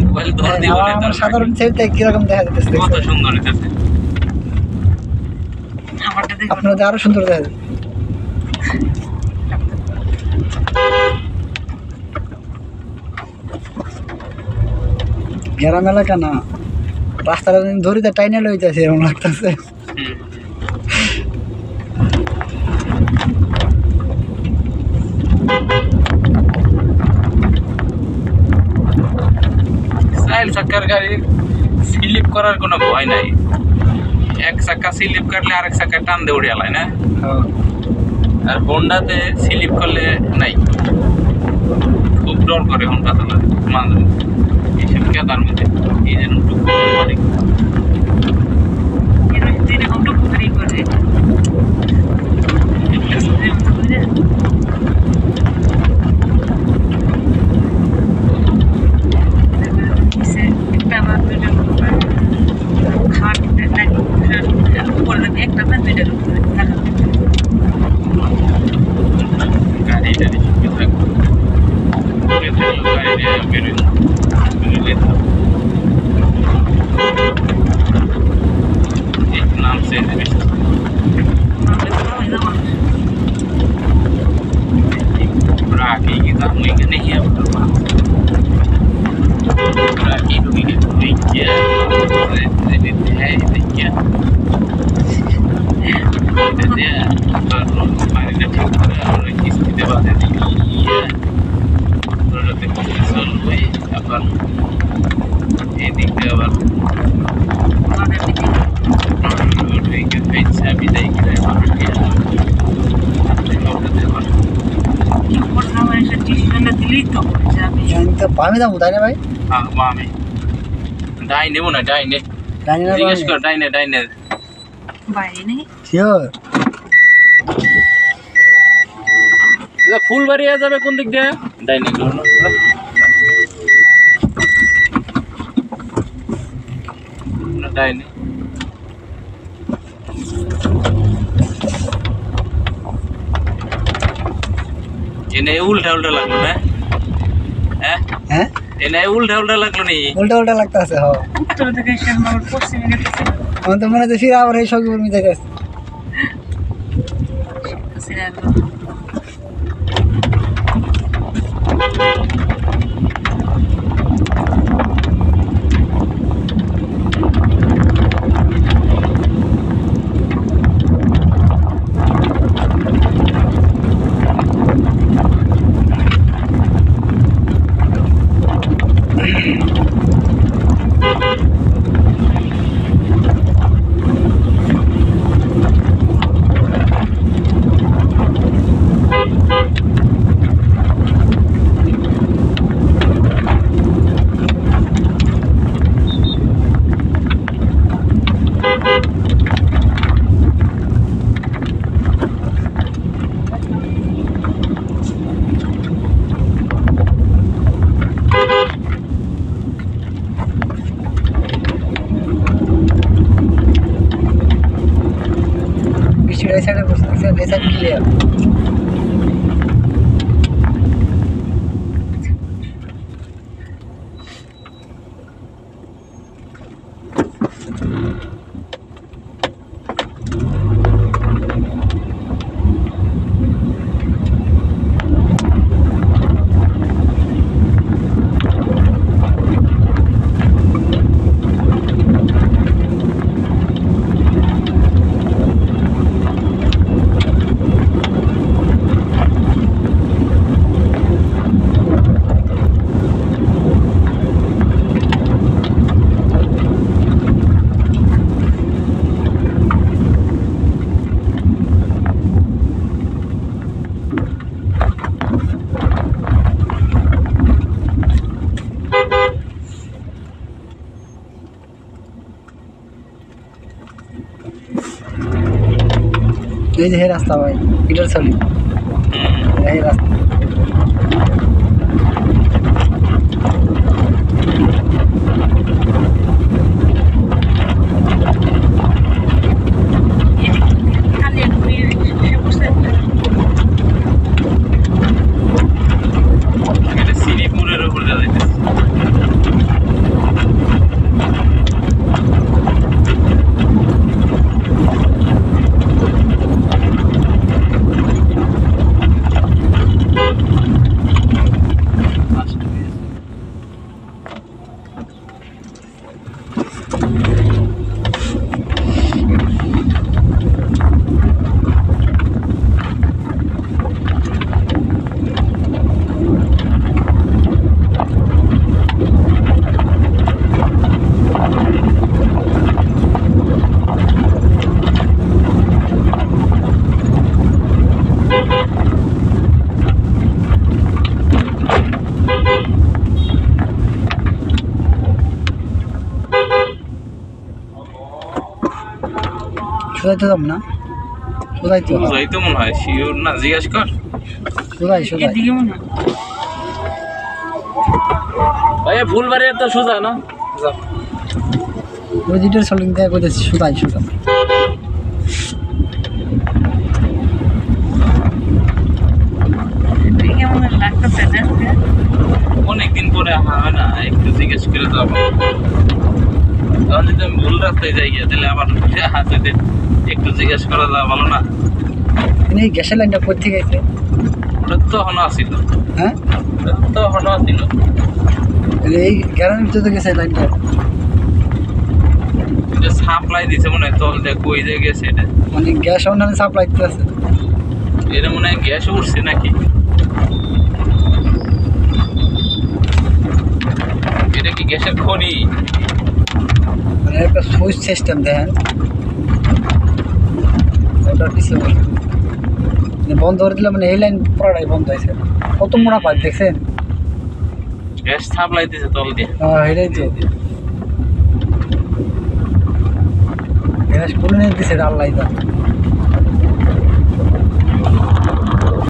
Mobile ধর দিয়ে বলে আমার সাধারণ সেলটা কিরকম দেখা যাচ্ছে কত সুন্দর হইতেছে। আপনাদের আরো সুন্দর দেখা যাচ্ছে। গ্রাম এলাকা না, রাস্তাটা ধরিতে টাইনে লইতেছে এরকম লাগতেছে। চার চাকার গাড়ি স্লিপ করার কোনো ভয় নাই, এক চাকা স্লিপ কাটলে আরেক চাকা টান দিয়ে উড়ে আলায় না। আর হোন্ডাতে স্লিপ করলে নাই, খুব ডর করে হোন্ডা চালায় মাঝে এইসব কেদার মধ্যে। এই যেন नाम से राखी की दाम नहीं है, राखी को भी देखिए है देखिए हमारे ठीक और किस्ती देवा दे এদিকে আবার আমি যাবো তাই না ভাই? আমি ডাই নেবো না, ডাইনে জিজ্ঞেস কর, ডাইনে ডাইনে বাইরে নেই শিওর। ফুলবাড়ি যাবে কোন দিক দিয়ে? ডাইনে ডাইনে এনে উল্টা উল্টা লাগলো না? হ্যাঁ হ্যাঁ এনে উল্টা উল্টা লাগলো নি? উল্টা উল্টা লাগতেছে। হ্যাঁ উত্তর থেকে পশ্চিমে গেছে। আমার তো মনে হচ্ছে ফিরে আবার এই সবগুলো মিলে গেছে। এই সাইডে বসে আছে, এই সাইড ক্লিয়ার। এই যে রাস্তা ভাই, এটার চলি এই রাস্তা। সিঁড়ি সোজাই তো যাব না সোজাই তো বুঝাই তো মনে হয় শিওর না জিজ্ঞাসা কর সোজাই সোজাই এদিকে মনে হয়। ভাই ফুলবাড়ি তো সোজা না ওই ডিটেল সলিং দেয়া কইতেছি সোজাই সোজা এদিকে মনে হয় লাগতেছে দেখতে। অনেকদিন পরে হয় না একটু জিজ্ঞেস করে যাবো তখন যদি আমি ভুল রাস্তায় যাই গিয়ে তাহলে আবার হাতে একটু জিজ্ঞেস করা যাওয়া ভালো না তিনি এই গ্যাসের লাইনটা কোথা গেছে ওটা তো এখনো আসিল হ্যাঁ ওটা তো এখনো আসিল তাহলে এই গ্যারান্টি ভিতরে গেছে এই লাইনটা এটা সাপ্লাই দিছে মনে হয় তল দিয়ে কই দিয়ে গেছে এটা মানে গ্যাস অন্যান্য সাপ্লাই দিতে আছে এটা মনে হয় গ্যাস উঠছে নাকি এটা কি গ্যাসের খনি মানে একটা সুইচ সিস্টেম দেখেন ওটার পিছনে মানে বন্ধ করে দিলে মানে এই লাইন পুরোটাই বন্ধ হয়েছে কত মোড়া পাইপ দেখছেন গ্যাস সাপ্লাই দিছে তল দিয়ে এটাই তো গ্যাস খুলে নিয়ে দিছে আল্লাহ